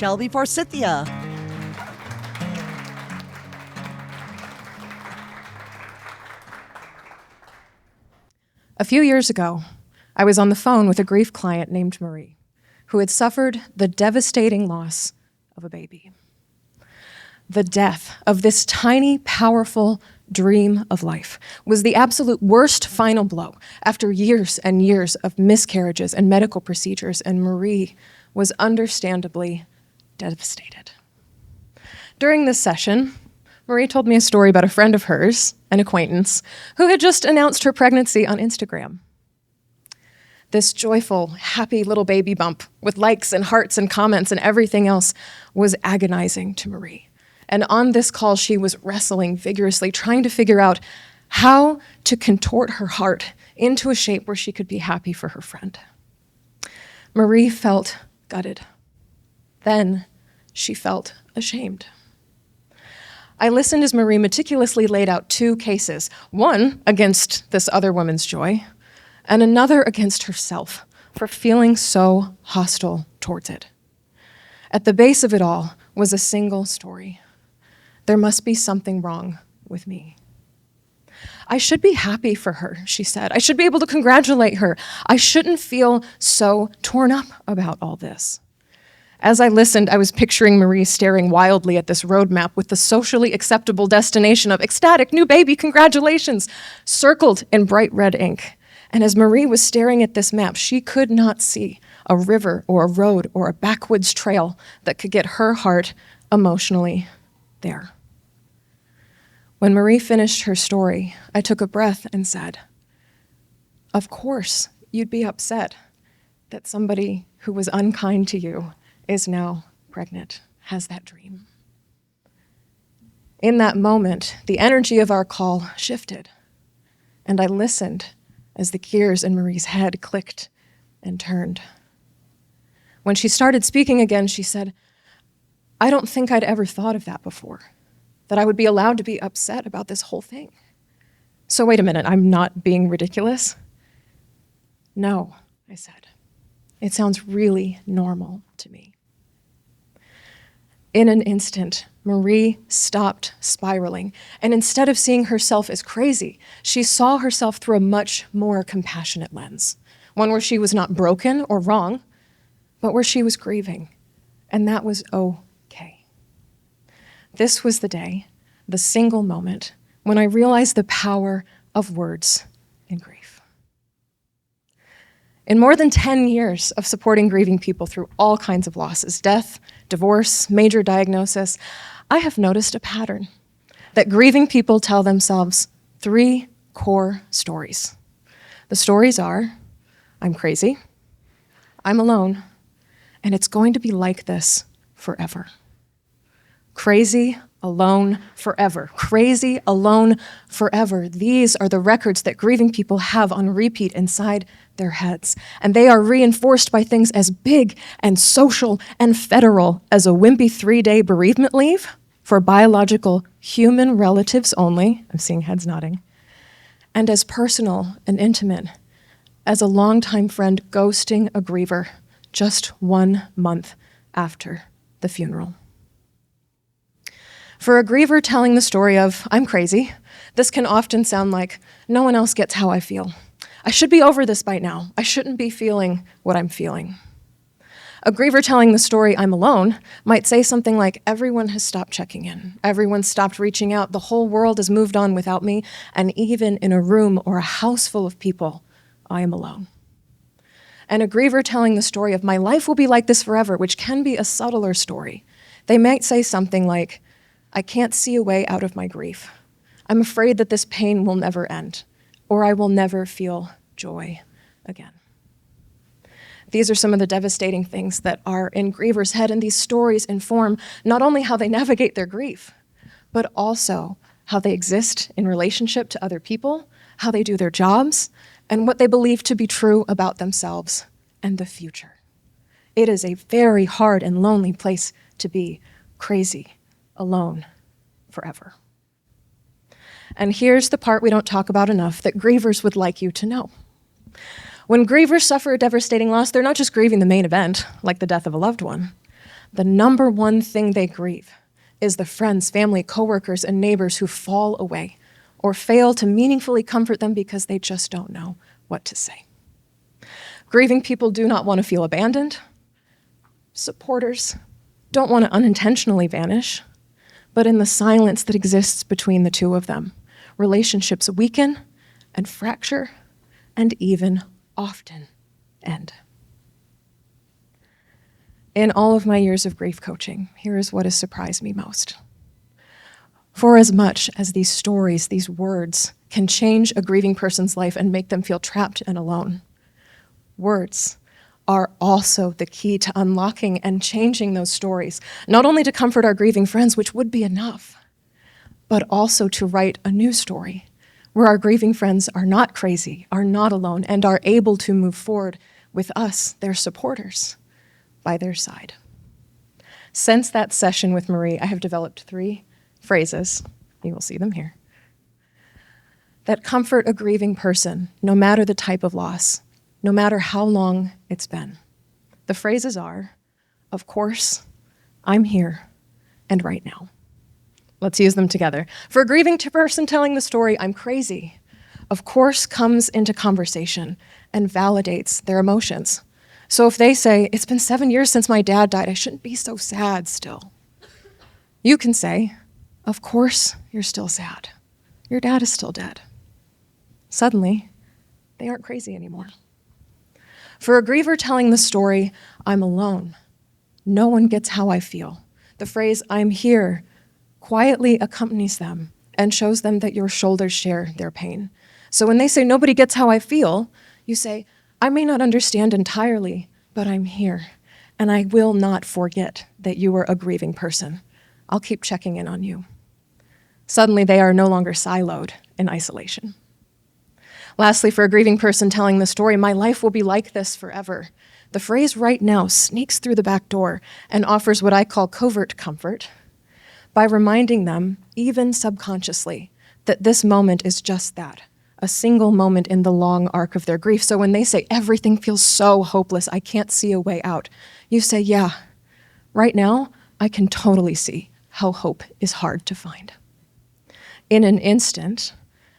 Shelby Forsythia. A few years ago, I was on the phone with a grief client named Marie, who had suffered the devastating loss of a baby. The death of this tiny, powerful dream of life was the absolute worst final blow after years and years of miscarriages and medical procedures, and Marie was understandably devastated. During this session, Marie told me a story about a friend of hers, an acquaintance, who had just announced her pregnancy on Instagram. This joyful, happy little baby bump with likes and hearts and comments and everything else was agonizing to Marie. And on this call, she was wrestling vigorously, trying to figure out how to contort her heart into a shape where she could be happy for her friend. Marie felt gutted. Then she felt ashamed. I listened as Marie meticulously laid out two cases, one against this other woman's joy, and another against herself for feeling so hostile towards it. At the base of it all was a single story. There must be something wrong with me. I should be happy for her, she said. I should be able to congratulate her. I shouldn't feel so torn up about all this. As I listened, I was picturing Marie staring wildly at this roadmap with the socially acceptable destination of ecstatic new baby congratulations circled in bright red ink. And as Marie was staring at this map, she could not see a river or a road or a backwoods trail that could get her heart emotionally there. When Marie finished her story, I took a breath and said, "Of course, you'd be upset that somebody who was unkind to you is now pregnant, has that dream." In that moment, the energy of our call shifted, and I listened as the gears in Marie's head clicked and turned. When she started speaking again, she said, "I don't think I'd ever thought of that before, that I would be allowed to be upset about this whole thing. So wait a minute, I'm not being ridiculous?" "No," I said. "It sounds really normal to me." In an instant, Marie stopped spiraling, and instead of seeing herself as crazy, she saw herself through a much more compassionate lens, one where she was not broken or wrong, but where she was grieving, and that was okay. This was the day, the single moment, when I realized the power of words in grief. In more than 10 years of supporting grieving people through all kinds of losses, death, divorce, major diagnosis, I have noticed a pattern that grieving people tell themselves 3 core stories. The stories are, I'm crazy, I'm alone, and it's going to be like this forever. Crazy, alone, forever. Crazy, alone, forever. These are the records that grieving people have on repeat inside their heads, and they are reinforced by things as big and social and federal as a wimpy 3-day bereavement leave for biological human relatives only, I'm seeing heads nodding, and as personal and intimate as a longtime friend ghosting a griever just 1 month after the funeral. For a griever telling the story of, I'm crazy, this can often sound like, no one else gets how I feel. I should be over this by now. I shouldn't be feeling what I'm feeling. A griever telling the story, I'm alone, might say something like, everyone has stopped checking in. Everyone's stopped reaching out. The whole world has moved on without me. And even in a room or a house full of people, I am alone. And a griever telling the story of, my life will be like this forever, which can be a subtler story. They might say something like, I can't see a way out of my grief. I'm afraid that this pain will never end, or I will never feel joy again. These are some of the devastating things that are in grievers' head, and these stories inform not only how they navigate their grief, but also how they exist in relationship to other people, how they do their jobs, and what they believe to be true about themselves and the future. It is a very hard and lonely place to be, crazy, alone, forever. And here's the part we don't talk about enough that grievers would like you to know. When grievers suffer a devastating loss, they're not just grieving the main event, like the death of a loved one, the number one thing they grieve is the friends, family, coworkers, and neighbors who fall away or fail to meaningfully comfort them because they just don't know what to say. Grieving people do not want to feel abandoned. Supporters don't want to unintentionally vanish, but in the silence that exists between the two of them, relationships weaken and fracture and even often end. In all of my years of grief coaching, here is what has surprised me most. For as much as these stories, these words, can change a grieving person's life and make them feel trapped and alone, words are also the key to unlocking and changing those stories, not only to comfort our grieving friends, which would be enough, but also to write a new story where our grieving friends are not crazy, are not alone, and are able to move forward with us, their supporters, by their side. Since that session with Marie, I have developed 3 phrases, you will see them here, that comfort a grieving person, no matter the type of loss, no matter how long it's been. The phrases are, of course, I'm here, and right now. Let's use them together. For a grieving person telling the story, I'm crazy, of course comes into conversation and validates their emotions. So if they say, it's been 7 years since my dad died, I shouldn't be so sad still. You can say, of course you're still sad. Your dad is still dead. Suddenly, they aren't crazy anymore. For a griever telling the story, I'm alone. No one gets how I feel. The phrase, I'm here, quietly accompanies them and shows them that your shoulders share their pain. So when they say, nobody gets how I feel, you say, I may not understand entirely, but I'm here, and I will not forget that you are a grieving person. I'll keep checking in on you. Suddenly, they are no longer siloed in isolation. Lastly, for a grieving person telling the story, my life will be like this forever. The phrase right now sneaks through the back door and offers what I call covert comfort by reminding them, even subconsciously, that this moment is just that, a single moment in the long arc of their grief. So when they say, everything feels so hopeless, I can't see a way out, you say, yeah, right now, I can totally see how hope is hard to find. In an instant,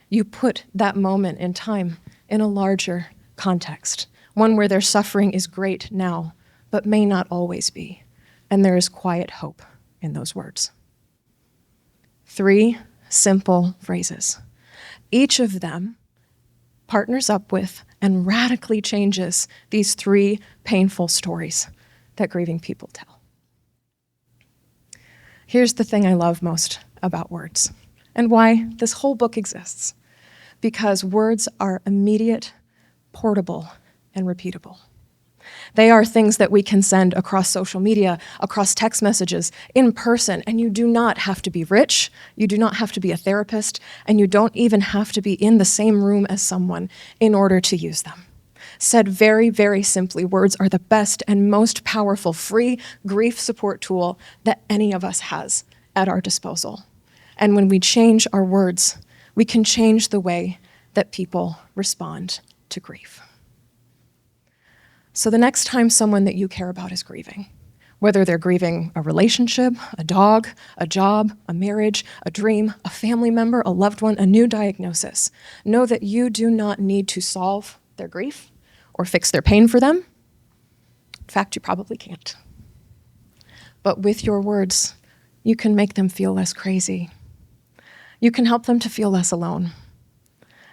you put that moment in time in a larger context, one where their suffering is great now, but may not always be, and there is quiet hope in those words. 3 simple phrases. Each of them partners up with and radically changes these 3 painful stories that grieving people tell. Here's the thing I love most about words and why this whole book exists. Because words are immediate, portable, and repeatable. They are things that we can send across social media, across text messages, in person, and you do not have to be rich, you do not have to be a therapist, and you don't even have to be in the same room as someone in order to use them. Said very, very simply, words are the best and most powerful free grief support tool that any of us has at our disposal. And when we change our words, we can change the way that people respond to grief. So the next time someone that you care about is grieving, whether they're grieving a relationship, a dog, a job, a marriage, a dream, a family member, a loved one, a new diagnosis, know that you do not need to solve their grief or fix their pain for them. In fact, you probably can't. But with your words, you can make them feel less crazy. You can help them to feel less alone.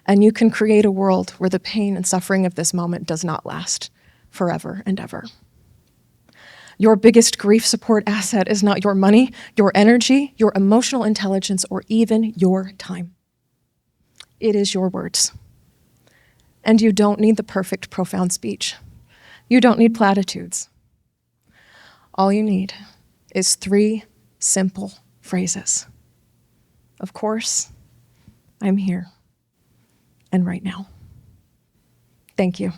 And you can create a world where the pain and suffering of this moment does not last forever and ever. Your biggest grief support asset is not your money, your energy, your emotional intelligence, or even your time. It is your words. And you don't need the perfect, profound speech. You don't need platitudes. All you need is 3 simple phrases. Of course, I'm here, and right now. Thank you.